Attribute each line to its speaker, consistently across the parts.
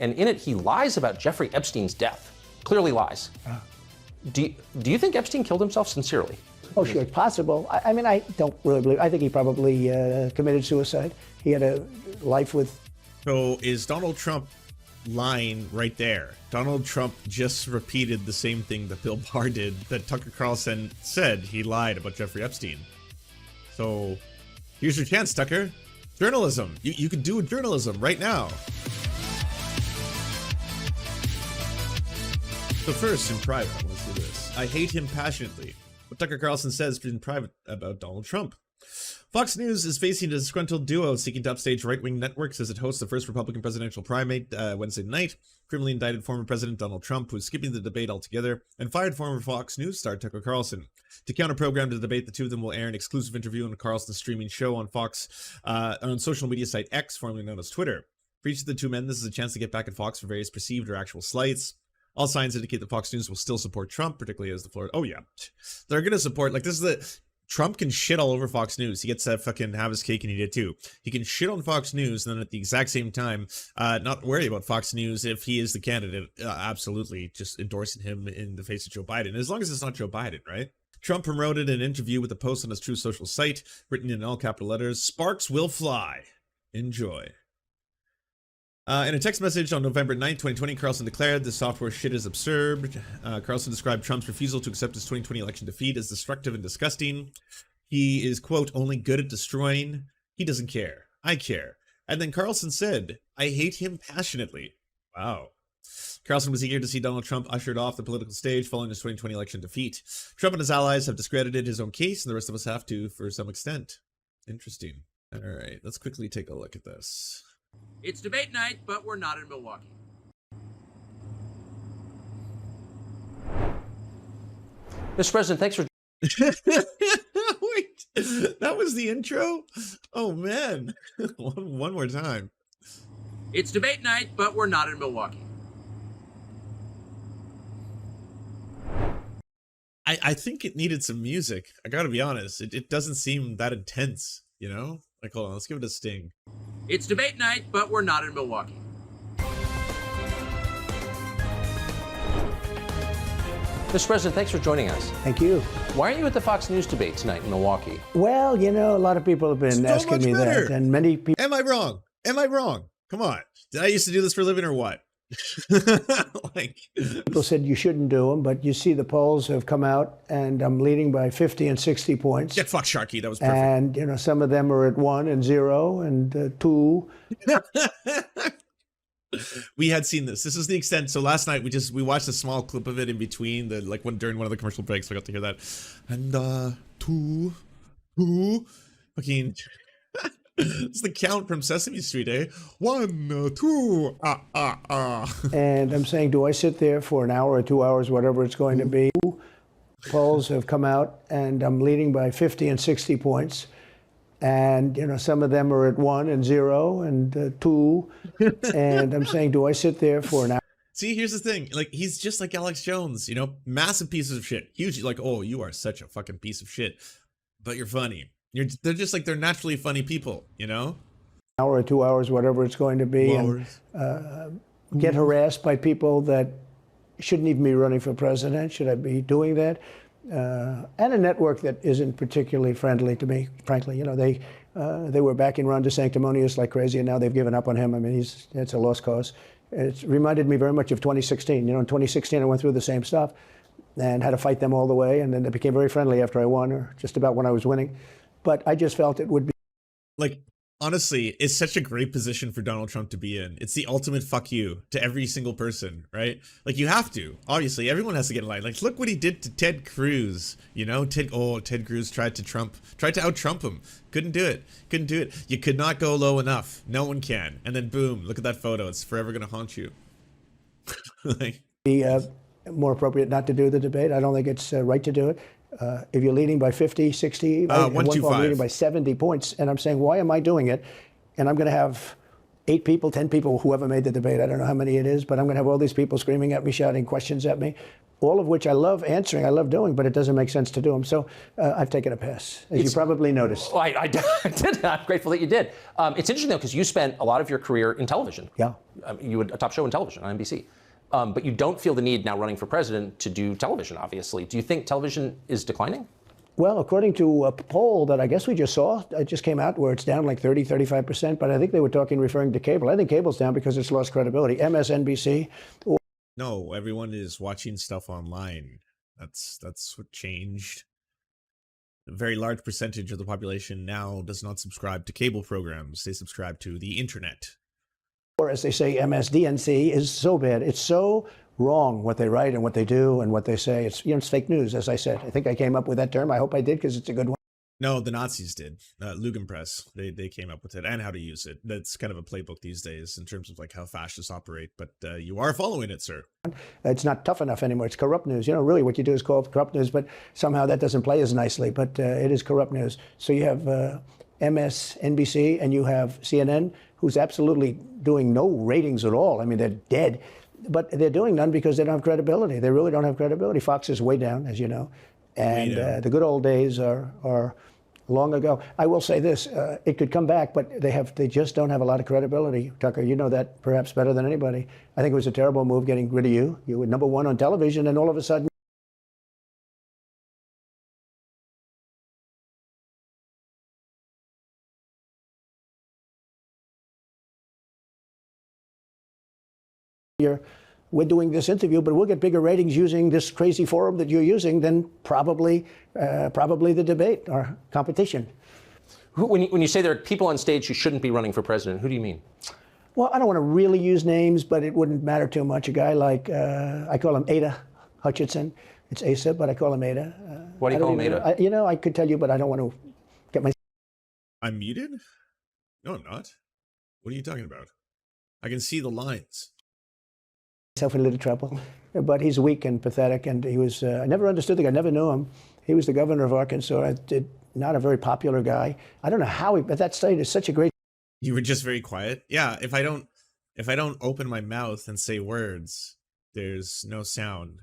Speaker 1: and in it he lies about Jeffrey Epstein's death. Clearly lies. Do you think Epstein killed himself sincerely?
Speaker 2: Oh, sure, it's possible. I mean, I don't really believe. I think he probably committed suicide. He had a life with.
Speaker 3: So is Donald Trump lying right there? Donald Trump just repeated the same thing that Bill Barr did, that Tucker Carlson said he lied about Jeffrey Epstein. So here's your chance, Tucker. Journalism. You can do journalism right now. So first, in private, let's do this. I hate him passionately. What Tucker Carlson says in private about Donald Trump. Fox News is facing a disgruntled duo seeking to upstage right-wing networks as it hosts the first Republican presidential primate Wednesday night. Criminally indicted former President Donald Trump, who is skipping the debate altogether, and fired former Fox News star Tucker Carlson. To counter-program the debate, the two of them will air an exclusive interview on Carlson's streaming show on Fox, on social media site X, formerly known as Twitter. For each of the two men, this is a chance to get back at Fox for various perceived or actual slights. All signs indicate that Fox News will still support Trump, particularly as the Florida. Oh yeah, they're gonna support. Like, this is the Trump can shit all over Fox News. He gets to fucking have his cake and eat it too. He can shit on Fox News and then at the exact same time, not worry about Fox News if he is the candidate. Absolutely, just endorsing him in the face of Joe Biden, as long as it's not Joe Biden, right? Trump promoted an interview with a post on his True Social site, written in all capital letters: "Sparks will fly. Enjoy." In a text message on November 9th, 2020, Carlson declared the software shit is absurd. Carlson described Trump's refusal to accept his 2020 election defeat as destructive and disgusting. He is, quote, only good at destroying. He doesn't care. I care. And then Carlson said, I hate him passionately. Wow. Carlson was eager to see Donald Trump ushered off the political stage following his 2020 election defeat. Trump and his allies have discredited his own case, and the rest of us have to, for some extent. Interesting. All right, let's quickly take a look at this.
Speaker 4: It's debate night, but we're not in Milwaukee.
Speaker 1: Mr. President, thanks for...
Speaker 3: Wait, that was the intro? Oh, man. One more time.
Speaker 4: It's debate night, but we're not in Milwaukee.
Speaker 3: I think it needed some music. I gotta be honest. It doesn't seem that intense, you know? Like, hold on, let's give it a sting.
Speaker 4: It's debate night, but we're not in Milwaukee.
Speaker 1: Mr. President, thanks for joining us.
Speaker 2: Thank you.
Speaker 1: Why aren't you at the Fox News debate tonight in Milwaukee?
Speaker 2: Well, you know, a lot of people have been asking me that, and many people.
Speaker 3: Am I wrong? Am I wrong? Come on. Did I used to do this for a living or what? Like,
Speaker 2: people said you shouldn't do them, but you see the polls have come out, and I'm leading by 50 and 60 points.
Speaker 3: Get fucked, Sharky. That was perfect.
Speaker 2: And you know, some of them are at 1 and 0 and 2.
Speaker 3: We had seen this. This is the extent. So last night we watched a small clip of it in between the during one of the commercial breaks. We got to hear that. And 2, fucking. It's the count from Sesame Street, eh? 1, 2,
Speaker 2: And I'm saying, do I sit there for an hour or 2 hours, whatever it's going to be? Polls have come out, and I'm leading by 50 and 60 points. And, you know, some of them are at 1 and 0 and 2. And I'm saying, do I sit there for an hour?
Speaker 3: See, here's the thing. Like, he's just like Alex Jones, you know, massive pieces of shit. Huge, like, oh, you are such a fucking piece of shit, but you're funny. They're just like, they're naturally funny people, you know?
Speaker 2: Hour or 2 hours, whatever it's going to be, and get harassed by people that shouldn't even be running for president. Should I be doing that? And a network that isn't particularly friendly to me, frankly. You know, they were backing Ron DeSanctimonious like crazy, and now they've given up on him. I mean, it's a lost cause. It's reminded me very much of 2016. You know, in 2016, I went through the same stuff and had to fight them all the way, and then they became very friendly after I won, or just about when I was winning. But I just felt it would be.
Speaker 3: Like, honestly, it's such a great position for Donald Trump to be in. It's the ultimate fuck you to every single person, right? Like, you have to. Obviously, everyone has to get in line. Like, look what he did to Ted Cruz. You know, Ted Cruz tried to out-Trump him. Couldn't do it. You could not go low enough. No one can. And then boom, look at that photo. It's forever going to haunt you. Like,
Speaker 2: more appropriate not to do the debate. I don't think it's right to do it. If you're leading by 50, 60, at one point I'm leading by 70 points, and I'm saying, why am I doing it? And I'm going to have 8 people, 10 people, whoever made the debate, I don't know how many it is, but I'm going to have all these people screaming at me, shouting questions at me. all of which I love answering, I love doing, but it doesn't make sense to do them. So I've taken a pass, as you probably noticed.
Speaker 1: Well, I did. I'm grateful that you did. It's interesting, though, because you spent a lot of your career in television.
Speaker 2: Yeah.
Speaker 1: You had a top show in television on NBC. But you don't feel the need now running for president to do television, obviously. Do you think television is declining?
Speaker 2: Well, according to a poll that I guess we just saw, it just came out where it's down like 30, 35%, but I think they were referring to cable. I think cable's down because it's lost credibility. MSNBC.
Speaker 3: No, everyone is watching stuff online. That's what changed. A very large percentage of the population now does not subscribe to cable programs. They subscribe to the internet.
Speaker 2: Or as they say, MSDNC is so bad. It's so wrong what they write and what they do and what they say. It's, it's fake news, as I said. I think I came up with that term. I hope I did, because it's a good one.
Speaker 3: No, the Nazis did. Lugenpress, they came up with it and how to use it. That's kind of a playbook these days in terms of like how fascists operate. But you are following it, sir.
Speaker 2: It's not tough enough anymore. It's corrupt news. Really what you do is call it corrupt news, but somehow that doesn't play as nicely. But it is corrupt news. So you have MSNBC and you have CNN, who's absolutely doing no ratings at all. I mean, they're dead. But they're doing none because they don't have credibility. They really don't have credibility. Fox is way down, as you know. And the good old days are long ago. I will say this, it could come back, but they just don't have a lot of credibility. Tucker, you know that perhaps better than anybody. I think it was a terrible move getting rid of you. You were #1 on television, and all of a sudden, we're doing this interview, but we'll get bigger ratings using this crazy forum that you're using than probably the debate or competition.
Speaker 1: When you say there are people on stage who shouldn't be running for president, who do you mean?
Speaker 2: Well, I don't want to really use names, but it wouldn't matter too much. A guy like, I call him Ada Hutchinson. It's Asa, but I call him Ada.
Speaker 1: Why do you call him Ada?
Speaker 2: I could tell you, but I don't want to get my...
Speaker 3: I'm muted? No, I'm not. What are you talking about? I can see the lines.
Speaker 2: Myself in a little trouble, but he's weak and pathetic, and he was, I never understood the guy, never knew him. He was the governor of Arkansas, not a very popular guy. I don't know how but that state is such a great...
Speaker 3: You were just very quiet. Yeah, if I don't open my mouth and say words, there's no sound.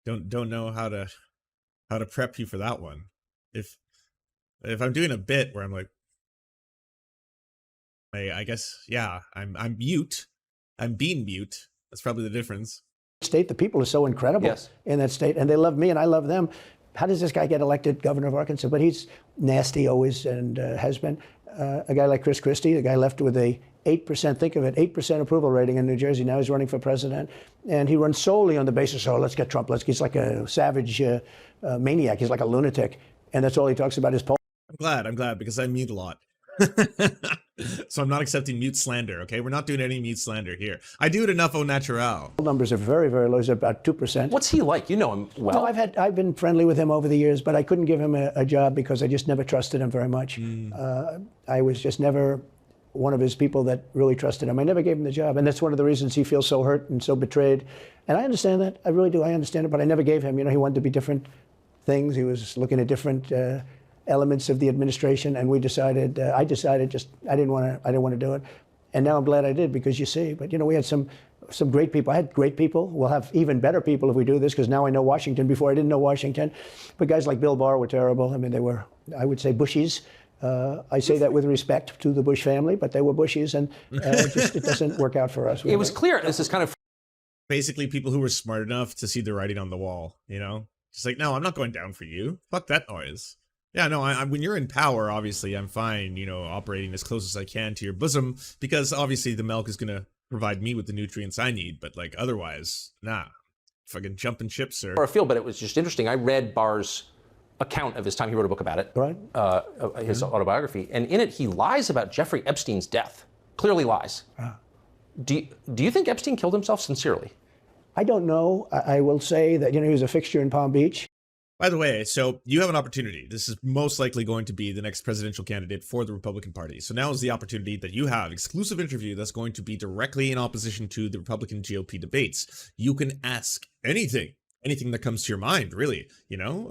Speaker 3: Don't know how to prep you for that one. If I'm doing a bit where I'm like, I guess, yeah, I'm mute. I'm being mute. That's probably the difference.
Speaker 2: State, the people are so incredible in that state, and they love me and I love them. How does this guy get elected governor of Arkansas? But he's nasty always, and has been. A guy like Chris Christie, the guy left with a 8%, think of it, 8% approval rating in New Jersey. Now he's running for president, and he runs solely on the basis, oh, let's get Trump. He's like a savage maniac. He's like a lunatic, and that's all he talks about is polls.
Speaker 3: I'm glad, because I mute a lot. So I'm not accepting mute slander, okay? We're not doing any mute slander here. I do it enough au naturel.
Speaker 2: Numbers are very, very low. It's about 2%.
Speaker 1: What's he like? You know him well.
Speaker 2: No, I've been friendly with him over the years, but I couldn't give him a job because I just never trusted him very much. I was just never one of his people that really trusted him. I never gave him the job, and that's one of the reasons he feels so hurt and so betrayed. And I understand that. I really do. I understand it, but I never gave him. He wanted to be different things. He was looking at different elements of the administration, and I decided I didn't want to do it, and now I'm glad I did, because you see. But we had some great people. I had great people. We'll have even better people if we do this, because now I know Washington. Before I didn't know Washington, but guys like Bill Barr were terrible. I mean, they were, I would say, Bushies. I say that with respect to the Bush family, but they were Bushies, and it doesn't work out for us.
Speaker 1: It was clear. This is kind of
Speaker 3: basically people who were smart enough to see the writing on the wall. Just like, no, I'm not going down for you. Fuck that noise. Yeah, no, when you're in power, obviously, I'm fine, operating as close as I can to your bosom, because obviously the milk is going to provide me with the nutrients I need, but like otherwise, nah, fucking jumping ship, sir.
Speaker 1: Or a feel, but it was just interesting. I read Barr's account of his time. He wrote a book about it,
Speaker 2: right?
Speaker 1: His autobiography, and in it he lies about Jeffrey Epstein's death. Clearly lies. Do you think Epstein killed himself sincerely?
Speaker 2: I don't know. I will say that he was a fixture in Palm Beach.
Speaker 3: By the way, so you have an opportunity. This is most likely going to be the next presidential candidate for the Republican Party. So now is the opportunity that you have exclusive interview that's going to be directly in opposition to the Republican GOP debates. You can ask anything anything that comes to your mind, really. You know,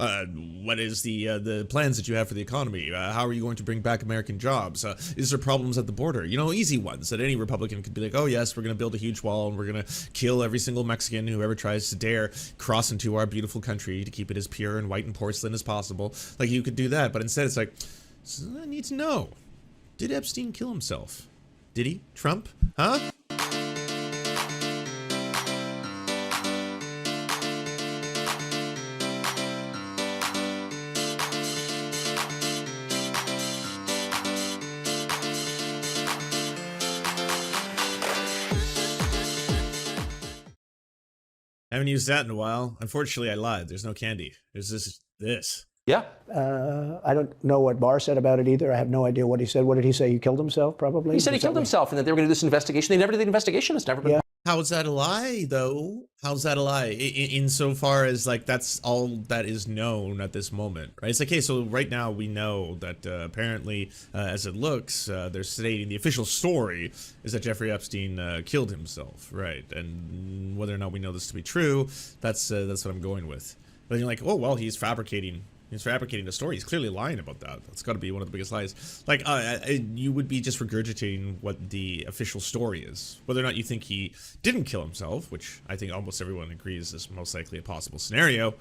Speaker 3: what is the plans that you have for the economy? How are you going to bring back American jobs? Is there problems at the border? You know, easy ones that any Republican could be like, oh yes, we're going to build a huge wall and we're going to kill every single Mexican who ever tries to dare cross into our beautiful country to keep it as pure and white and porcelain as possible. Like, you could do that, but instead it's like, so I need to know, did Epstein kill himself? Did he? Trump? Huh? I haven't used that in a while. Unfortunately, I lied. There's no candy. There's this.
Speaker 1: Yeah.
Speaker 2: I don't know what Barr said about it either. I have no idea what he said. What did he say? He killed himself, probably?
Speaker 1: He said he killed himself and that they were going to do this investigation. They never did the investigation. It's never been.
Speaker 2: Yeah.
Speaker 3: How's that a lie, though? How's that a lie? Insofar as, like, that's all that is known at this moment, right? It's like, okay, so right now we know that apparently, as it looks, they're stating the official story is that Jeffrey Epstein killed himself, right? And whether or not we know this to be true, that's what I'm going with. But then you're like, oh, well, he's fabricating the story. He's clearly lying about that. That's got to be one of the biggest lies. Like, you would be just regurgitating what the official story is. Whether or not you think he didn't kill himself, which I think almost everyone agrees is most likely a possible scenario.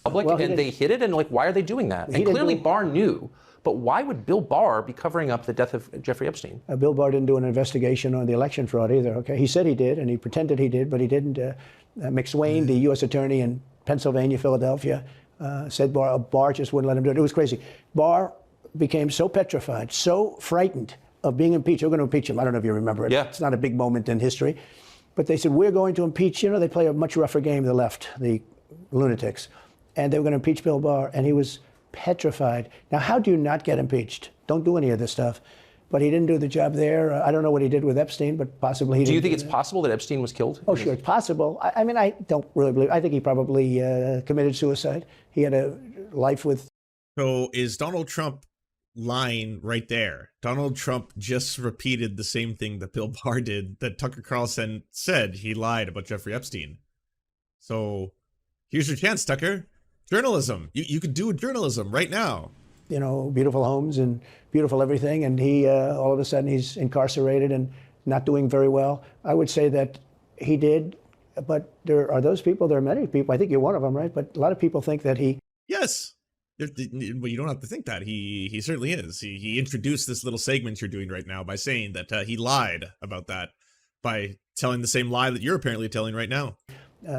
Speaker 1: Public, well, and they hid it, and like, why are they doing that? And clearly Barr knew, but why would Bill Barr be covering up the death of Jeffrey Epstein?
Speaker 2: Bill Barr didn't do an investigation on the election fraud either, okay? He said he did, and he pretended he did, but he didn't. McSwain, the U.S. attorney in Pennsylvania, Philadelphia, said Barr just wouldn't let him do it. It was crazy. Barr became so petrified, so frightened of being impeached. We're going to impeach him. I don't know if you remember it.
Speaker 1: Yeah.
Speaker 2: It's not a big moment in history. But they said, we're going to impeach. You know, they play a much rougher game, the left, the lunatics. And they were going to impeach Bill Barr, and he was petrified. Now, how do you not get impeached? Don't do any of this stuff. But he didn't do the job there. I don't know what he did with Epstein, but possibly he did.
Speaker 1: Do you think it's possible that Epstein was killed?
Speaker 2: Oh, sure, it's possible. I mean, I don't really believe. I think he probably committed suicide. He had a life with.
Speaker 3: So is Donald Trump lying right there? Donald Trump just repeated the same thing that Bill Barr did, that Tucker Carlson said he lied about Jeffrey Epstein. So here's your chance, Tucker. Journalism. You could do journalism right now.
Speaker 2: You know, beautiful homes and beautiful everything, and he all of a sudden he's incarcerated and not doing very well. I would say that he did, but there are those people, there are many people, I think you're one of them, right? But a lot of people think that he...
Speaker 3: Yes. Well, you don't have to think that. He certainly is. He introduced this little segment you're doing right now by saying that he lied about that, by telling the same lie that you're apparently telling right now.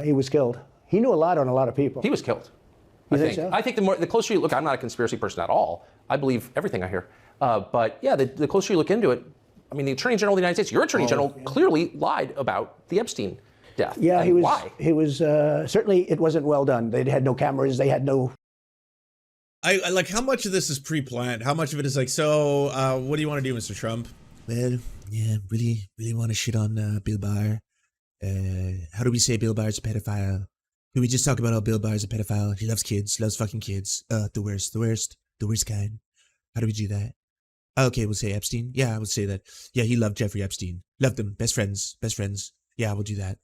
Speaker 2: He was killed. He knew a lot on a lot of people.
Speaker 1: He was killed.
Speaker 2: You think so?
Speaker 1: I think the closer you look, I'm not a conspiracy person at all. I believe everything I hear. But yeah, the closer you look into it, I mean, the Attorney General of the United States, your Attorney General, clearly lied about the Epstein death.
Speaker 2: Yeah,
Speaker 1: and
Speaker 2: he was.
Speaker 1: Why?
Speaker 2: He was certainly. It wasn't well done. They had no cameras. They had no.
Speaker 3: I like, how much of this is pre-planned? How much of it is like, so what do you want to do, Mr. Trump?
Speaker 5: Well, yeah, really want to shit on Bill Barr. How do we say Bill Barr's a pedophile? Can we just talk about how Bill Barr's a pedophile? He loves kids, loves fucking kids. The worst kind. How do we do that? Okay, we'll say Epstein. Yeah, I would say that. Yeah, he loved Jeffrey Epstein. Loved him. Best friends. Yeah, we'll do that.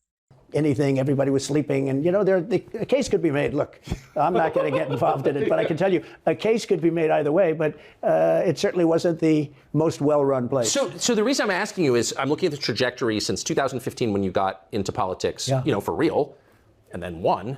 Speaker 2: Anything, everybody was sleeping, and you know, a case could be made. Look, I'm not going to get involved in it, but I can tell you a case could be made either way, but it certainly wasn't the most well-run place.
Speaker 1: So the reason I'm asking you is I'm looking at the trajectory since 2015 when you got into politics, you know, for real, and then won.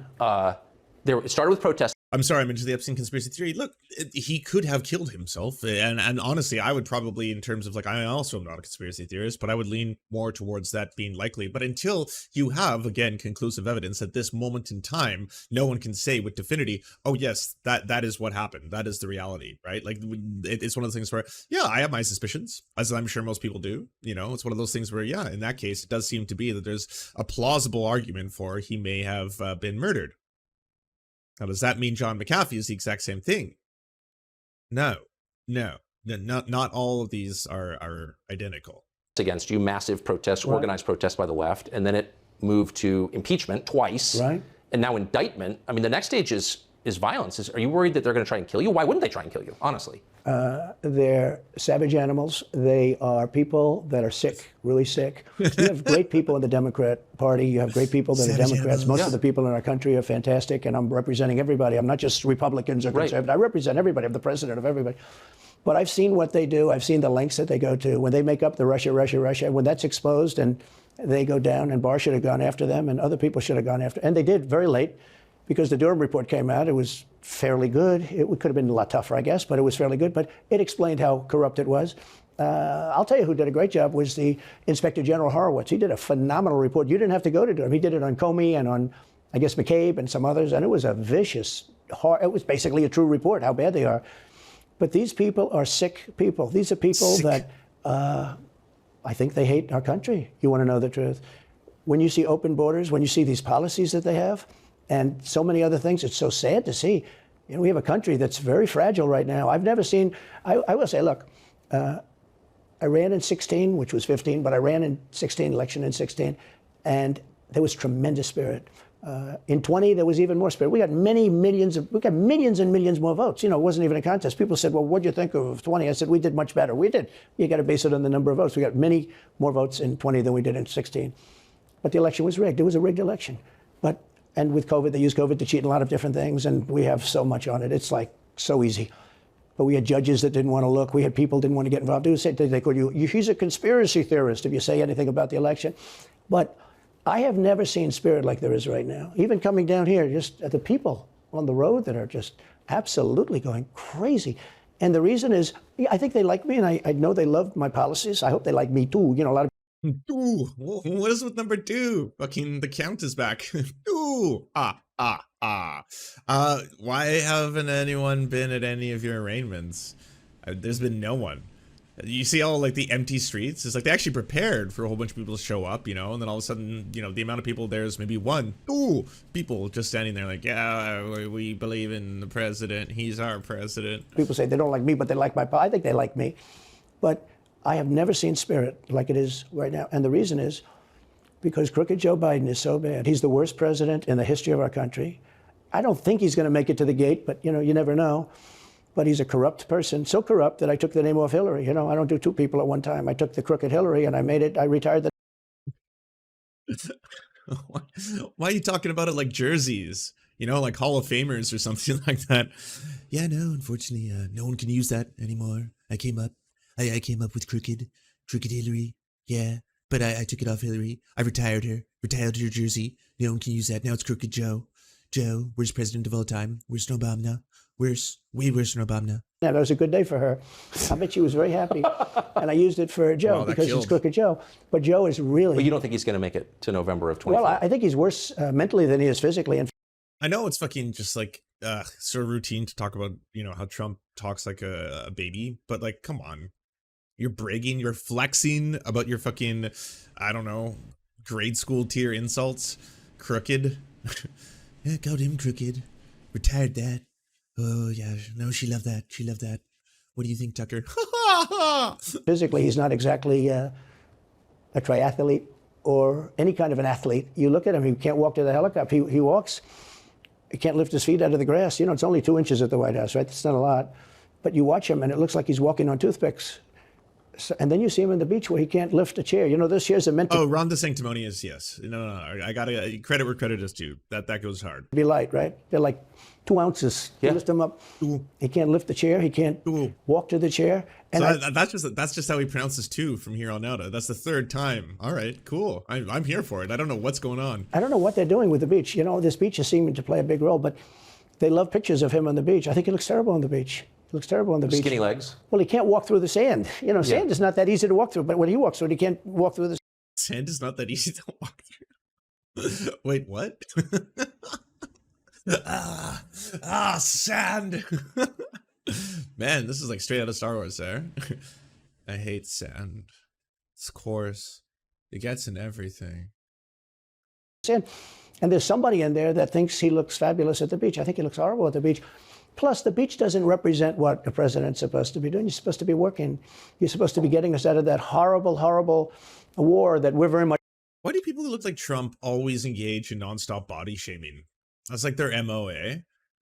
Speaker 1: It started with protests.
Speaker 3: I'm sorry, I'm into the Epstein conspiracy theory. Look, he could have killed himself. And honestly, I would probably, in terms of like, I also am not a conspiracy theorist, but I would lean more towards that being likely. But until you have, again, conclusive evidence at this moment in time, no one can say with definity, oh, yes, that is what happened. That is the reality, right? Like, it's one of those things where, yeah, I have my suspicions, as I'm sure most people do. You know, it's one of those things where, yeah, in that case, it does seem to be that there's a plausible argument for he may have been murdered. Now, does that mean John McAfee is the exact same thing? No, not all of these are identical.
Speaker 1: Against you, massive protests, organized protests by the left, and then it moved to impeachment twice,
Speaker 2: right?
Speaker 1: And now indictment. I mean, the next stage is is violence. Are you worried that they're going to try and kill you? Why wouldn't they try and kill you, honestly?
Speaker 2: They're savage animals. They are people that are sick, really sick. You have great people in the Democrat Party. You have great people that
Speaker 5: Savage
Speaker 2: are Democrats.
Speaker 5: animals.
Speaker 2: Most
Speaker 1: Yeah.
Speaker 2: of the people in our country are fantastic, and I'm representing everybody. I'm not just Republicans or
Speaker 1: Right.
Speaker 2: conservatives. I represent everybody. I'm the president of everybody. But I've seen what they do. I've seen the lengths that they go to. When they make up the Russia, when that's exposed and they go down, and Barr should have gone after them, and other people should have gone after, and they did very late, because the Durham report came out. It was fairly good. It could have been a lot tougher, I guess, but it was fairly good. But it explained how corrupt it was. I'll tell you who did a great job was the Inspector General Horowitz. He did a phenomenal report. You didn't have to go to Durham. He did it on Comey and on, I guess, McCabe and some others, and it was a vicious, it was basically a true report, how bad they are. But these people are sick people. These are people that I think they hate our country. You want to know the truth. When you see open borders, when you see these policies that they have, and so many other things, it's so sad to see. You know, we have a country that's very fragile right now. I've never seen, I will say, look, I ran in 16, which was 15, but I ran in 16, election in 16, and there was tremendous spirit. In 20, there was even more spirit. We got millions and millions more votes. You know, it wasn't even a contest. People said, well, what'd you think of 20? I said, we did much better. We did. You got to base it on the number of votes. We got many more votes in 20 than we did in 16. But the election was rigged. It was a rigged election. And with COVID, they used COVID to cheat in a lot of different things, and we have so much on it. It's like so easy. But we had judges that didn't want to look. We had people didn't want to get involved. They called you, he's a conspiracy theorist if you say anything about the election. But I have never seen spirit like there is right now. Even coming down here, just the people on the road that are just absolutely going crazy. And the reason is, I think they like me, and I know they love my policies. I hope they like me too. You know, a lot of
Speaker 3: Ooh, what is with number 2? Fucking the count is back. Ooh, why haven't anyone been at any of your arraignments? There's been no one. You see all like the empty streets. It's like they actually prepared for a whole bunch of people to show up, you know, and then all of a sudden, you know, the amount of people there is maybe 1, 2 people just standing there like, yeah, we believe in the president. He's our president.
Speaker 2: people say they don't like me, but they like I think they like me. But I have never seen spirit like it is right now. And the reason is because crooked Joe Biden is so bad. He's the worst president in the history of our country. I don't think he's going to make it to the gate, but, you know, you never know. But he's a corrupt person, so corrupt that I took the name off Hillary. You know, I don't do 2 people at one time. I took the crooked Hillary and I retired the
Speaker 3: Why are you talking about it like jerseys? You know, like Hall of Famers or something like that.
Speaker 5: Yeah, no, unfortunately, no one can use that anymore. I came up with crooked Hillary. Yeah, but I took it off Hillary. I retired her jersey. No one can use that. Now it's crooked Joe. Joe, worst president of all time. Worse than Obama. Way worse than Obama.
Speaker 2: That was a good day for her. I bet she was very happy. And I used it for Joe because it's crooked Joe. But Joe is really...
Speaker 1: But you don't think he's going to make it to November of 2020?
Speaker 2: Well, I think he's worse mentally than he is physically. And
Speaker 3: I know it's fucking just like sort of routine to talk about, you know, how Trump talks like a baby, but like, come on. You're bragging, you're flexing about your fucking, I don't know, grade school tier insults. Crooked.
Speaker 5: Yeah, called him crooked. Retired that. Oh, yeah. No, she loved that. She loved that. What do you think, Tucker?
Speaker 2: physically, he's not exactly a triathlete or any kind of an athlete. You look at him, he can't walk to the helicopter. He walks, he can't lift his feet out of the grass. You know, it's only 2 inches at the White House, right? That's not a lot. But you watch him, and it looks like he's walking on toothpicks. So, and then you see him on the beach where he can't lift a chair. You know, those chairs are meant to
Speaker 3: Oh, Ron DeSanctimonious, yes. No. I gotta credit where credit is due. That goes hard.
Speaker 2: be light, right? They're like 2 ounces. You lift him up. He can't lift the chair. He can't walk to the chair. And
Speaker 3: So that's just how he pronounces 2 from here on out. That's the 3rd time. All right, cool. I'm here for it. I don't know what's going on.
Speaker 2: I don't know what they're doing with the beach. You know, this beach is seeming to play a big role, but they love pictures of him on the beach. I think he looks terrible on the beach. He looks terrible on the beach.
Speaker 1: Skinny legs.
Speaker 2: Well, he can't walk through the sand. You know, sand is not that easy to walk through, but when he walks through it, he can't walk through the
Speaker 3: Sand is not that easy to walk through. Wait, what? Sand. Man, this is like straight out of Star Wars there. I hate sand. It's coarse. It gets in everything.
Speaker 2: sand. And there's somebody in there that thinks he looks fabulous at the beach. I think he looks horrible at the beach. Plus, the beach doesn't represent what a president's supposed to be doing. You're supposed to be working. You're supposed to be getting us out of that horrible, horrible war that we're very much...
Speaker 3: Why do people who look like Trump always engage in nonstop body shaming? That's like their MO, eh?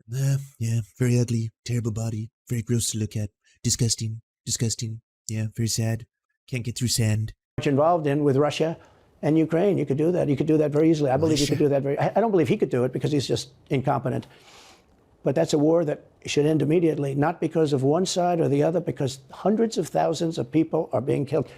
Speaker 5: Yeah, very ugly, terrible body, very gross to look at, disgusting, disgusting. Yeah, very sad. Can't get through sand.
Speaker 2: Much involved in with Russia and Ukraine. You could do that. You could do that very easily. I believe you could do that very. I don't believe he could do it because he's just incompetent. But that's a war that should end immediately, not because of one side or the other, because hundreds of thousands of people are being killed.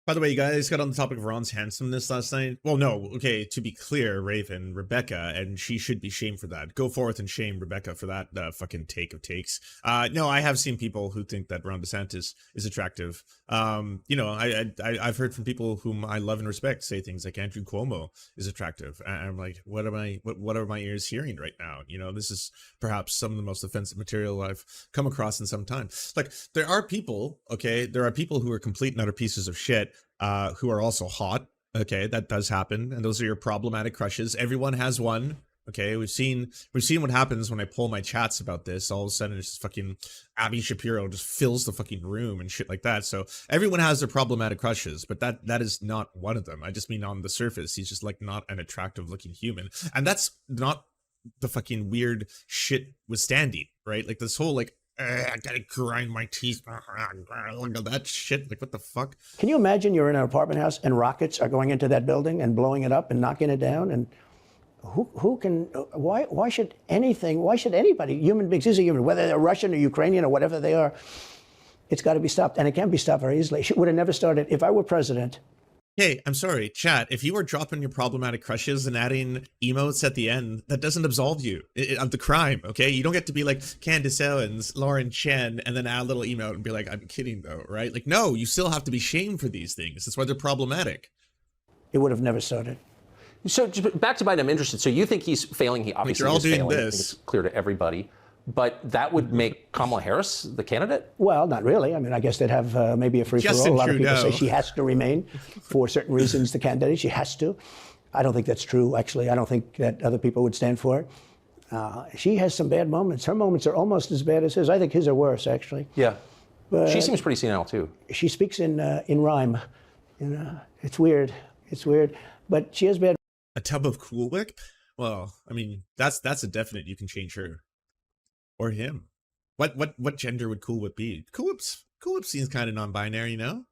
Speaker 3: By the way, you guys got on the topic of Ron's handsomeness last night. Well, no, okay, to be clear, Raven, Rebecca, and she should be shamed for that. Go forth and shame Rebecca for that fucking take of takes. No, I have seen people who think that Ron DeSantis is attractive. You know, I've heard from people whom I love and respect say things like Andrew Cuomo is attractive. And I'm like, what are my ears hearing right now? You know, this is perhaps some of the most offensive material I've come across in some time. Like, there are people, okay, there are people who are complete and utter pieces of shit, who are also hot. Okay, that does happen, and those are your problematic crushes. Everyone has one. Okay, we've seen what happens when I pull my chats about this. All of a sudden, it's just fucking Abby Shapiro just fills the fucking room and shit like that. So everyone has their problematic crushes, but that is not one of them. I just mean on the surface, he's just like not an attractive looking human, and that's not the fucking weird shit withstanding, right? Like this whole like, I gotta grind my teeth. Look at that shit. Like, what the fuck?
Speaker 2: Can you imagine you're in an apartment house and rockets are going into that building and blowing it up and knocking it down? And who can, why should anybody, human beings, is a human, whether they're Russian or Ukrainian or whatever they are, it's got to be stopped. And it can be stopped very easily. It would have never started if I were president.
Speaker 3: Hey, I'm sorry, chat. If you are dropping your problematic crushes and adding emotes at the end, that doesn't absolve you of the crime, okay? You don't get to be like Candace Owens, Lauren Chen, and then add a little emote and be like, I'm kidding though, right? Like, no, you still have to be shamed for these things. That's why they're problematic.
Speaker 2: It would have never started.
Speaker 1: So back to Biden, I'm interested. So you think he's failing? He obviously is failing. I think it's clear to everybody. But that would make Kamala Harris the candidate?
Speaker 2: Well, not really. I mean, I guess they'd have maybe a free-for-all. A lot of people say she has to remain for certain reasons, the candidate. She has to. I don't think that's true, actually. I don't think that other people would stand for it. She has some bad moments. Her moments are almost as bad as his. I think his are worse, actually.
Speaker 1: Yeah.
Speaker 2: But
Speaker 1: she seems pretty senile, too.
Speaker 2: She speaks in rhyme. You know, it's weird. It's weird. But she has bad.
Speaker 3: A tub of Cool Whip? Well, I mean, that's a definite. You can change her. Or him. What gender would Cool Whip be? Cool Whip seems kind of non-binary, you know?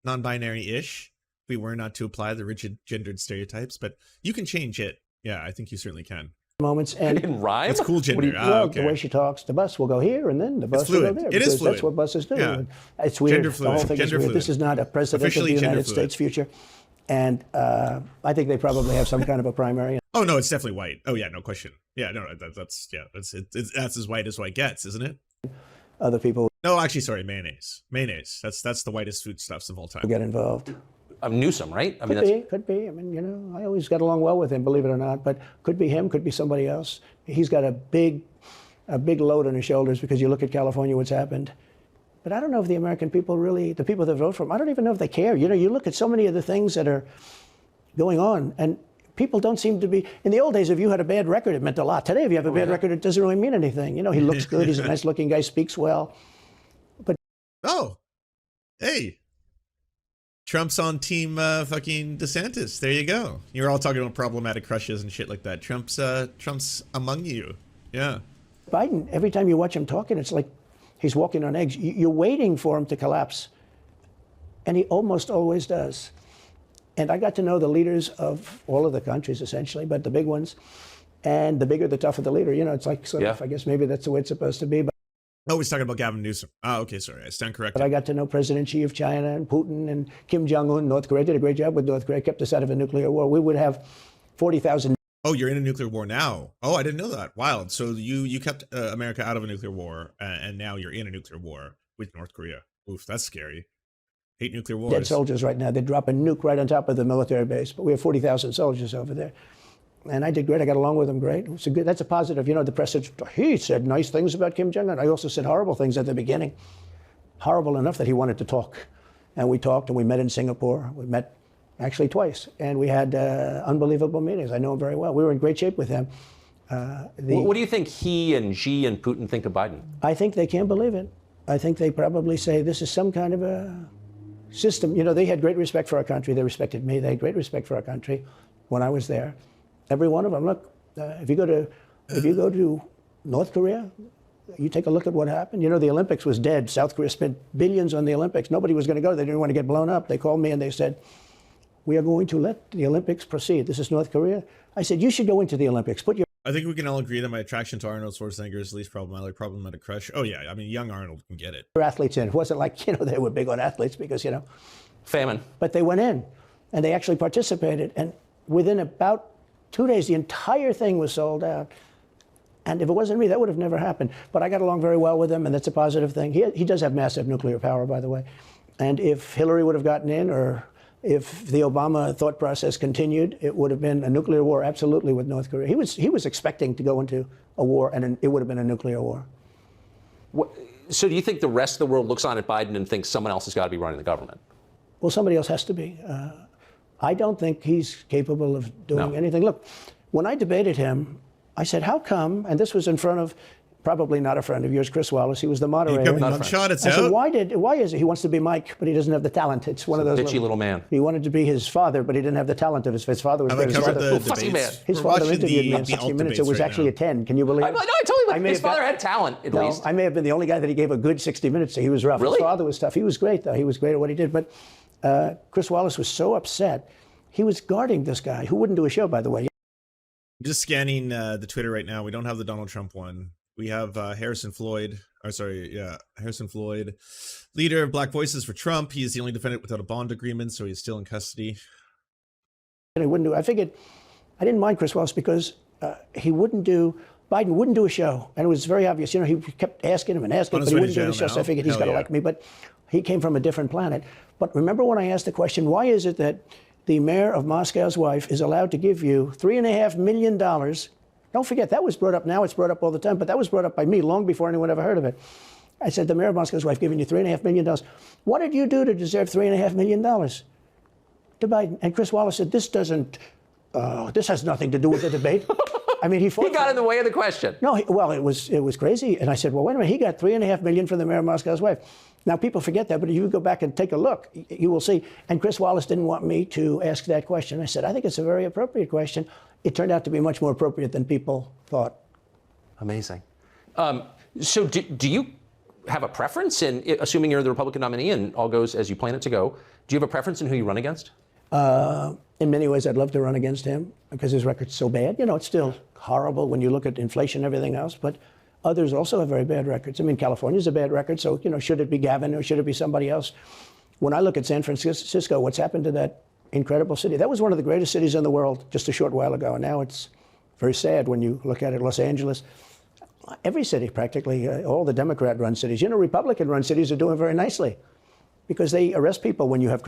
Speaker 3: Non-binary-ish. If we were not to apply the rigid gendered stereotypes, but you can change it. Yeah, I think you certainly can.
Speaker 2: Moments and
Speaker 1: in rhyme?
Speaker 3: It's cool gender. Okay.
Speaker 2: The way she talks, the bus will go here and then the bus will go there.
Speaker 3: It is fluid.
Speaker 2: That's what buses do.
Speaker 3: Yeah.
Speaker 2: It's weird.
Speaker 3: Gender fluid.
Speaker 2: The whole thing is weird. This is not a president of the United States future. And I think they probably have some kind of a primary.
Speaker 3: Oh no, it's definitely white. Oh yeah, no question. Yeah, no, that's as white gets, isn't it?
Speaker 2: Other people.
Speaker 3: No, actually, sorry, mayonnaise. Mayonnaise. That's the whitest foodstuffs of all time.
Speaker 2: Get involved.
Speaker 1: Newsom, right? I mean,
Speaker 2: could be. I mean, you know, I always got along well with him, believe it or not. But could be him, could be somebody else. He's got a big load on his shoulders because you look at California, what's happened. But I don't know if the American people really, the people that vote for him, I don't even know if they care. You know, you look at so many of the things that are going on, and people don't seem to be. In the old days, if you had a bad record, it meant a lot. Today, if you have a bad record, it doesn't really mean anything. You know, he looks good. He's a nice-looking guy, speaks well. But
Speaker 3: oh, hey, Trump's on team fucking DeSantis. There you go. You're all talking about problematic crushes and shit like that. Trump's among you. Yeah.
Speaker 2: Biden, every time you watch him talking, it's like he's walking on eggs. You're waiting for him to collapse, and he almost always does. And I got to know the leaders of all of the countries, essentially, but the big ones. And the bigger, the tougher the leader. You know, it's like, sort of, I guess maybe that's the way it's supposed to be. But
Speaker 3: oh, he's talking about Gavin Newsom. Oh, okay, sorry. I stand corrected.
Speaker 2: But I got to know President Xi of China and Putin and Kim Jong-un. North Korea did a great job with North Korea, kept us out of a nuclear war. We would have 40,000.
Speaker 3: Oh, you're in a nuclear war now. Oh, I didn't know that. Wild. So you kept America out of a nuclear war, and now you're in a nuclear war with North Korea. Oof, that's scary. Hate nuclear wars.
Speaker 2: Dead soldiers right now. They drop a nuke right on top of the military base. But we have 40,000 soldiers over there. And I did great. I got along with them great. It's good. That's a positive. You know, the press said, he said nice things about Kim Jong-un. I also said horrible things at the beginning. Horrible enough that he wanted to talk. And we talked, and we met in Singapore. We met actually twice. And we had unbelievable meetings. I know him very well. We were in great shape with him.
Speaker 1: What do you think he and Xi and Putin think of Biden?
Speaker 2: I think they can't believe it. I think they probably say this is some kind of a system. You know, they had great respect for our country. They respected me. They had great respect for our country when I was there. Every one of them. Look, if you go to North Korea, you take a look at what happened. You know, the Olympics was dead. South Korea spent billions on the Olympics. Nobody was going to go. They didn't want to get blown up. They called me and they said, we are going to let the Olympics proceed. This is North Korea. I said, you should go into the Olympics. Put your
Speaker 3: I think we can all agree that my attraction to Arnold Schwarzenegger is the least problematic crush. Oh yeah, I mean, young Arnold can get it.
Speaker 2: athletes in. It wasn't like, you know, they were big on athletes because, you know.
Speaker 1: Famine.
Speaker 2: But they went in and they actually participated. And within about 2 days, the entire thing was sold out. And if it wasn't me, that would have never happened. But I got along very well with him, and that's a positive thing. He does have massive nuclear power, by the way. And if Hillary would have gotten in, or if the Obama thought process continued, it would have been a nuclear war, absolutely, with North Korea. He was expecting to go into a war, and it would have been a nuclear war.
Speaker 1: So do you think the rest of the world looks on at Biden and thinks someone else has got to be running the government?
Speaker 2: Well, somebody else has to be. I don't think he's capable of doing anything. Look, when I debated him, I said, how come, and this was in front of, probably not a friend of yours, Chris Wallace, he was the moderator.
Speaker 3: Shot, it's
Speaker 2: I said,
Speaker 3: out.
Speaker 2: why is it? He wants to be Mike, but he doesn't have the talent. It's one of those
Speaker 1: bitchy little man.
Speaker 2: He wanted to be his father, but he didn't have the talent of his father. Was
Speaker 3: Have I
Speaker 2: his
Speaker 3: covered
Speaker 2: father.
Speaker 3: the
Speaker 1: fussy man.
Speaker 3: debates?
Speaker 2: His
Speaker 3: We're
Speaker 2: father
Speaker 3: watching
Speaker 2: interviewed me in
Speaker 3: the
Speaker 2: 60
Speaker 3: alt
Speaker 2: minutes. It
Speaker 3: debates
Speaker 2: was
Speaker 3: right
Speaker 2: actually
Speaker 3: now.
Speaker 2: a 10. Can you believe it?
Speaker 1: No, I totally
Speaker 2: I may
Speaker 1: his
Speaker 2: have
Speaker 1: father
Speaker 2: got-
Speaker 1: had talent, at
Speaker 2: No,
Speaker 1: least.
Speaker 2: I may have been the only guy that he gave a good 60 minutes to. He was rough.
Speaker 1: Really?
Speaker 2: His father was tough. He was great, though. He was great at what he did. But Chris Wallace was so upset. He was guarding this guy, who wouldn't do a show, by the way.
Speaker 3: Just scanning the Twitter right now. We don't have the Donald Trump one. We have Harrison Floyd, leader of Black Voices for Trump. He is the only defendant without a bond agreement, so he's still in custody.
Speaker 2: And he wouldn't do. I figured I didn't mind Chris Wallace because Biden wouldn't do a show, and it was very obvious. You know, he kept asking him and asking,
Speaker 3: On
Speaker 2: but
Speaker 3: his
Speaker 2: he
Speaker 3: way to
Speaker 2: wouldn't do the
Speaker 3: jail
Speaker 2: show. So I
Speaker 3: now?
Speaker 2: figured he's
Speaker 3: Hell
Speaker 2: got to
Speaker 3: yeah.
Speaker 2: like me. But he came from a different planet. But remember when I asked the question, why is it that the mayor of Moscow's wife is allowed to give you $3.5 million? Don't forget, that was brought up now. It's brought up all the time, but that was brought up by me long before anyone ever heard of it. I said, the mayor of Moscow's wife giving you $3.5 million. What did you do to deserve $3.5 million? To Biden. And Chris Wallace said, this has nothing to do with the debate. I mean, he fought.
Speaker 1: He got in the way of the question.
Speaker 2: No, it was crazy. And I said, well, wait a minute. He got $3.5 million from the mayor of Moscow's wife. Now, people forget that, but if you go back and take a look, you will see. And Chris Wallace didn't want me to ask that question. I said, I think it's a very appropriate question. It turned out to be much more appropriate than people thought.
Speaker 1: Amazing. So do you have a preference in, assuming you're the Republican nominee and all goes as you plan it to go, do you have a preference in who you run against?
Speaker 2: In many ways, I'd love to run against him because his record's so bad. You know, it's still horrible when you look at inflation and everything else, but others also have very bad records. I mean, California's a bad record, so, you know, should it be Gavin or should it be somebody else? When I look at San Francisco, what's happened to that incredible city? That was one of the greatest cities in the world just a short while ago, and now it's very sad when you look at it. Los Angeles, every city practically, all the Democrat-run cities. You know, Republican-run cities are doing very nicely because they arrest people when you have.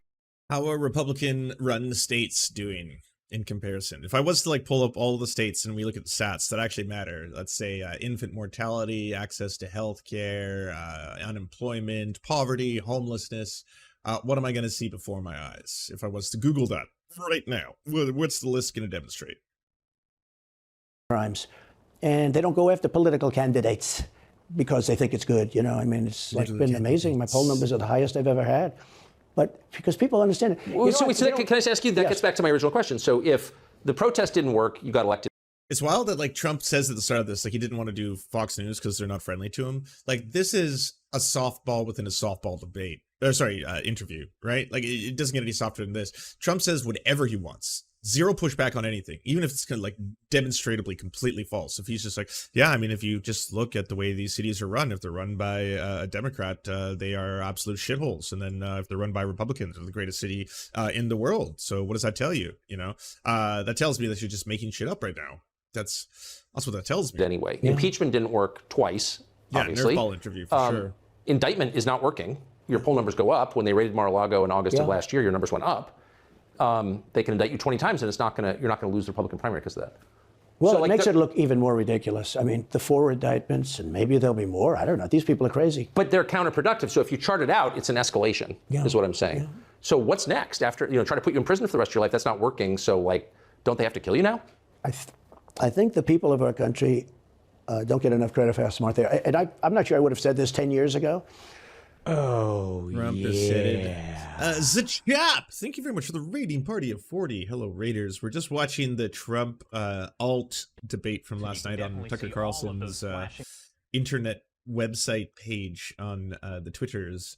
Speaker 3: How are Republican-run states doing in comparison? If I was to like pull up all the states and we look at the stats that actually matter, let's say infant mortality, access to health care, unemployment, poverty, homelessness, what am I going to see before my eyes if I was to Google that right now? What's the list going to demonstrate?
Speaker 2: Crimes, and they don't go after political candidates because they think it's good. You know, I mean, it's like been amazing. My poll numbers are the highest I've ever had. But because people understand it.
Speaker 1: Well, can I just ask you, that gets back to my original question. So if the protest didn't work, you got elected.
Speaker 3: It's wild that like Trump says at the start of this, like he didn't want to do Fox News because they're not friendly to him. Like this is a softball within a softball debate. Or sorry, interview, right? Like it doesn't get any softer than this. Trump says whatever he wants. Zero pushback on anything, even if it's kind of like demonstrably completely false. If he's just like, yeah, I mean, if you just look at the way these cities are run, if they're run by a Democrat, they are absolute shitholes. And then if they're run by Republicans, they're the greatest city in the world. So what does that tell you? You know, that tells me that you're just making shit up right now. That's what that tells me.
Speaker 1: Anyway, impeachment didn't work twice, obviously.
Speaker 3: Nerdball interview for sure.
Speaker 1: Indictment is not working. Your poll numbers go up. When they raided Mar-a-Lago in August of last year, your numbers went up. They can indict you 20 times, and you're not going to lose the Republican primary because of that.
Speaker 2: Well, so, it makes it look even more ridiculous. I mean, the 4 indictments, and maybe there'll be more. I don't know. These people are crazy.
Speaker 1: But they're counterproductive. So if you chart it out, it's an escalation, is what I'm saying. Yeah. So what's next after, try to put you in prison for the rest of your life? That's not working. So, like, don't they have to kill you now?
Speaker 2: I think the people of our country don't get enough credit for how smart they are. And I'm not sure I would have said this 10 years ago.
Speaker 1: Oh,
Speaker 3: Trump is headed. Zachap, thank you very much for the rating party of 40. Hello, Raiders. We're just watching the Trump alt debate from last night on Tucker Carlson's internet website page on the Twitters.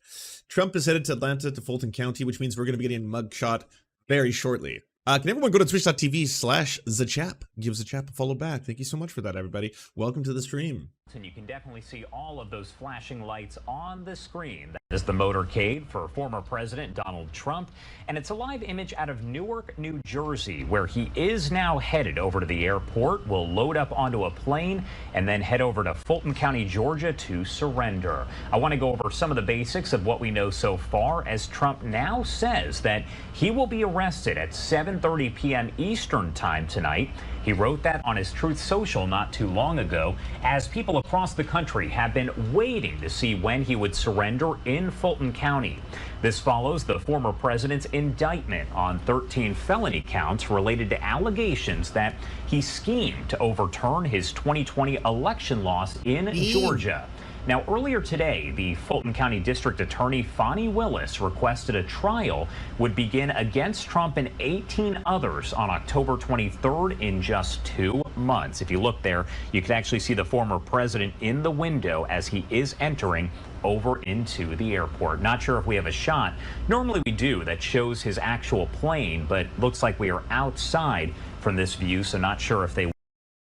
Speaker 3: Trump is headed to Atlanta to Fulton County, which means we're going to be getting a mugshot very shortly. Can everyone go to twitch.tv/Zachap? Give Zachap a follow back. Thank you so much for that, everybody. Welcome to the stream.
Speaker 6: And you can definitely see all of those flashing lights on the screen. That is the motorcade for former President Donald Trump. And it's a live image out of Newark, New Jersey, where he is now headed over to the airport, will load up onto a plane, and then head over to Fulton County, Georgia to surrender. I want to go over some of the basics of what we know so far, as Trump now says that he will be arrested at 7:30 p.m. Eastern time tonight. He wrote that on his Truth Social not too long ago, as people across the country have been waiting to see when he would surrender in Fulton County. This follows the former president's indictment on 13 felony counts related to allegations that he schemed to overturn his 2020 election loss in Georgia. Now, earlier today, the Fulton County District Attorney Fonnie Willis requested a trial would begin against Trump and 18 others on October 23rd in just 2 months. If you look there, you can actually see the former president in the window as he is entering over into the airport. Not sure if we have a shot. Normally we do that shows his actual plane, but looks like we are outside from this view, so not sure if they...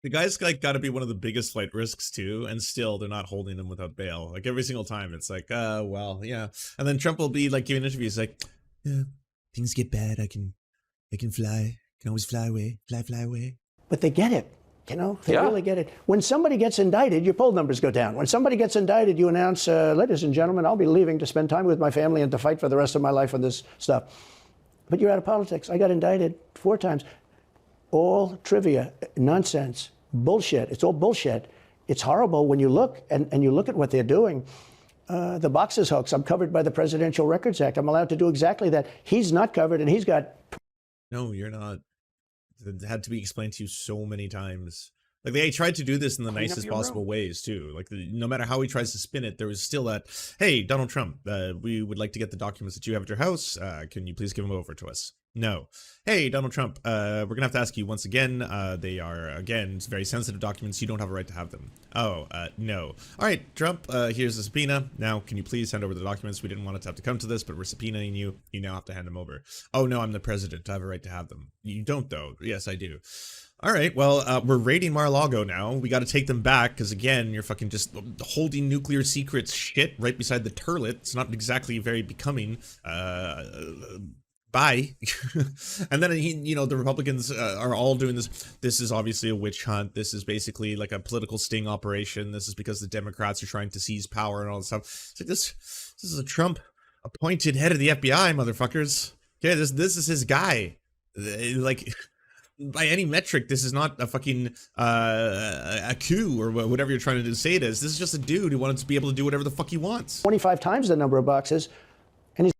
Speaker 3: The guy's like got to be one of the biggest flight risks too, and still they're not holding him without bail. Like every single time, it's like, well, yeah. And then Trump will be like giving interviews, like,
Speaker 5: Yeah, things get bad. I can fly. Can always fly away. Fly away.
Speaker 2: But they get it. You know, they really get it. When somebody gets indicted, your poll numbers go down. When somebody gets indicted, you announce, ladies and gentlemen, I'll be leaving to spend time with my family and to fight for the rest of my life on this stuff. But you're out of politics. I got indicted 4 times. All trivia, nonsense, bullshit. It's all bullshit. It's horrible when you look and you look at what they're doing. The boxes hoax. I'm covered by the Presidential Records Act. I'm allowed to do exactly that. He's not covered, and he's got...
Speaker 3: no, you're not. It had to be explained to you so many times. Like they tried to do this in the nicest possible ways too. Like no matter how he tries to spin it, there was still that, hey, Donald Trump, we would like to get the documents that you have at your house. Can you please give them over to us? No. Hey, Donald Trump, we're gonna have to ask you once again. They are, again, very sensitive documents. You don't have a right to have them. Oh, no. All right, Trump, here's the subpoena. Now, can you please hand over the documents? We didn't want it to have to come to this, but we're subpoenaing you. You now have to hand them over. Oh, no, I'm the president. I have a right to have them. You don't, though. Yes, I do. All right, well, we're raiding Mar-a-Lago now. We got to take them back because, again, you're fucking just holding nuclear secrets shit right beside the turlet. It's not exactly very becoming. Bye. And then the Republicans are all doing this. This is obviously a witch hunt. This is basically like a political sting operation. This is because the Democrats are trying to seize power and all this stuff. It's like this is a Trump appointed head of the FBI, motherfuckers. Okay, this is his guy. Like, by any metric, this is not a fucking a coup or whatever you're trying to say it is. This is just a dude who wanted to be able to do whatever the fuck he wants.
Speaker 2: 25 times the number of boxes, and he's...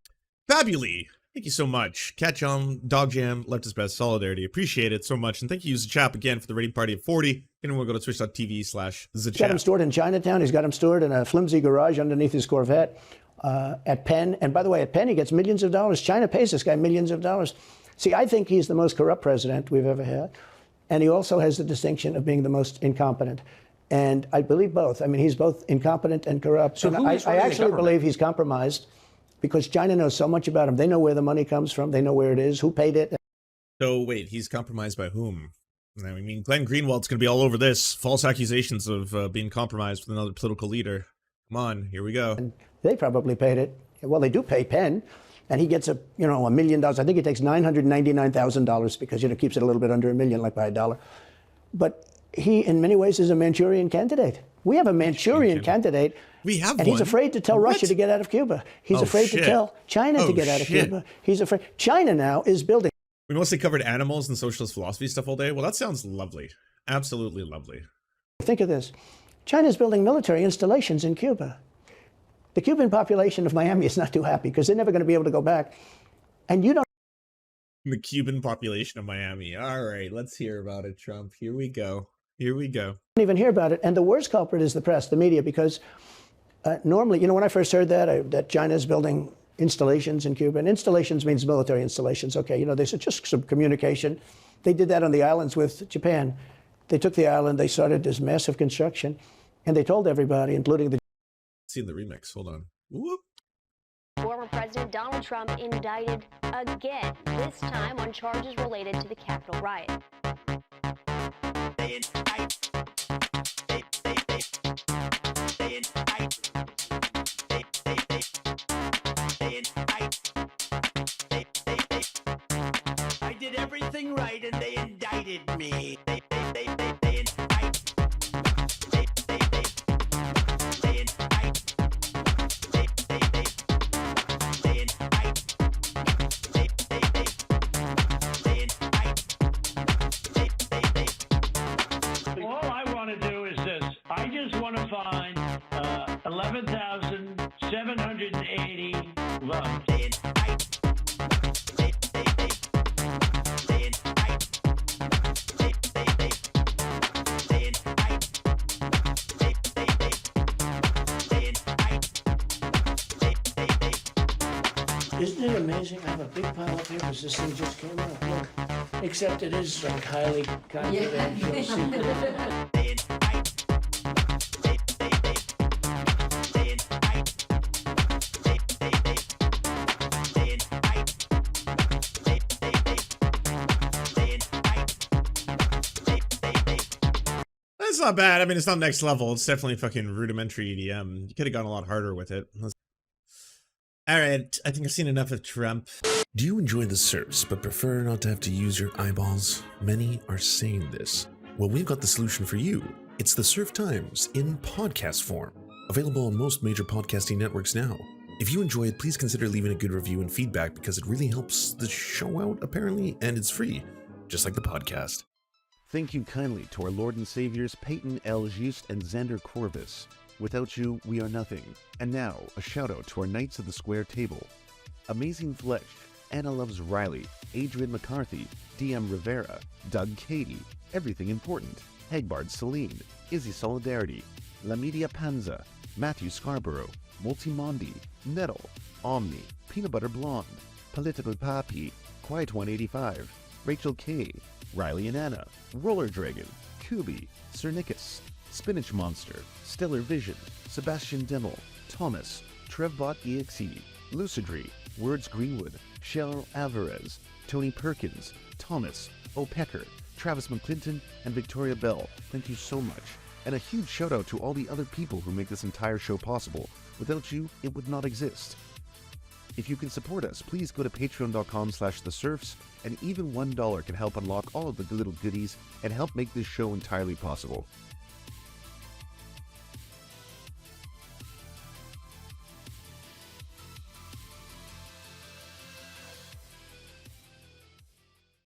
Speaker 3: Fabulous. Thank you so much. Catch on, Dog Jam, Left is Best, Solidarity. Appreciate it so much. And thank you, Zachap, again for the rating party of 40. Anyone go to twitch.tv/Zachap.
Speaker 2: Got him stored in Chinatown. He's got him stored in a flimsy garage underneath his Corvette at Penn. And by the way, at Penn, he gets millions of dollars. China pays this guy millions of dollars. See, I think he's the most corrupt president we've ever had. And he also has the distinction of being the most incompetent. And I believe both. I mean, he's both incompetent and corrupt.
Speaker 1: So
Speaker 2: and I actually believe he's compromised, because China knows so much about him. They know where the money comes from. They know where it is, who paid it.
Speaker 3: So wait, he's compromised by whom? I mean, Glenn Greenwald's going to be all over this. False accusations of being compromised with another political leader. Come on, here we go.
Speaker 2: And they probably paid it. Well, they do pay Penn, and he gets $1 million. I think he takes $999,000 because keeps it a little bit under $1 million, like by $1. But he, in many ways, is a Manchurian candidate. We have a Manchurian candidate.
Speaker 3: We have
Speaker 2: and
Speaker 3: one.
Speaker 2: He's afraid to tell Russia to get out of Cuba. He's afraid to tell China to get out of Cuba. He's afraid. China now is building.
Speaker 3: We mostly covered animals and socialist philosophy stuff all day. Well, that sounds lovely. Absolutely lovely.
Speaker 2: Think of this. China's building military installations in Cuba. The Cuban population of Miami is not too happy because they're never going to be able to go back. And you don't.
Speaker 3: The Cuban population of Miami. All right, let's hear about it, Trump. Here we go. Here we go.
Speaker 2: Even hear about it. And the worst culprit is the press, the media, because Normally, you know, when I first heard that, that China's building installations in Cuba, and installations means military installations. Okay, you know, they said just some communication. They did that on the islands with Japan. They took the island, they started this massive construction, and they told everybody, including the...
Speaker 3: Seen the remix. Hold on. Whoop.
Speaker 7: Former President Donald Trump indicted again, this time on charges related to the Capitol riot.
Speaker 8: I did everything right and they indicted me.
Speaker 9: All I want to do is this. I just want to find 11,780 votes.
Speaker 2: Isn't it amazing? I have a big pile up here because this thing just came out. Look, except it is like highly confidential. Secret.
Speaker 3: That's not bad. I mean, it's not next level. It's definitely fucking rudimentary EDM. You could have gone a lot harder with it. All right, I think I've seen enough of Trump.
Speaker 5: Do you enjoy the Serfs but prefer not to have to use your eyeballs? Many are saying this. Well, we've got the solution for you. It's the Serf Times in podcast form, available on most major podcasting networks now. If you enjoy it, please consider leaving a good review and feedback because it really helps the show out, apparently, and it's free, just like the podcast.
Speaker 10: Thank you kindly to our Lord and Saviors Peyton L. Just and Xander Corvus. Without you, we are nothing. And now, a shout out to our Knights of the Square Table. Amazing Flesh, Anna Loves Riley, Adrian McCarthy, DM Rivera, Doug Cady, Everything Important, Hegbard Celine, Izzy Solidarity, La Media Panza, Matthew Scarborough, Multimondi, Nettle, Omni, Peanut Butter Blonde, Political Papi, Quiet 185, Rachel K, Riley and Anna, Roller Dragon, Kubi, Cernicus, Spinach Monster, Stellar Vision, Sebastian Demmel, Thomas, Trevbot EXE, Lucidry, Words Greenwood, Cheryl Alvarez, Tony Perkins, Thomas, O'Pecker, Travis McClinton, and Victoria Bell. Thank you so much. And a huge shout out to all the other people who make this entire show possible. Without you, it would not exist. If you can support us, please go to patreon.com/theserfs, and even $1 can help unlock all of the little goodies and help make this show entirely possible.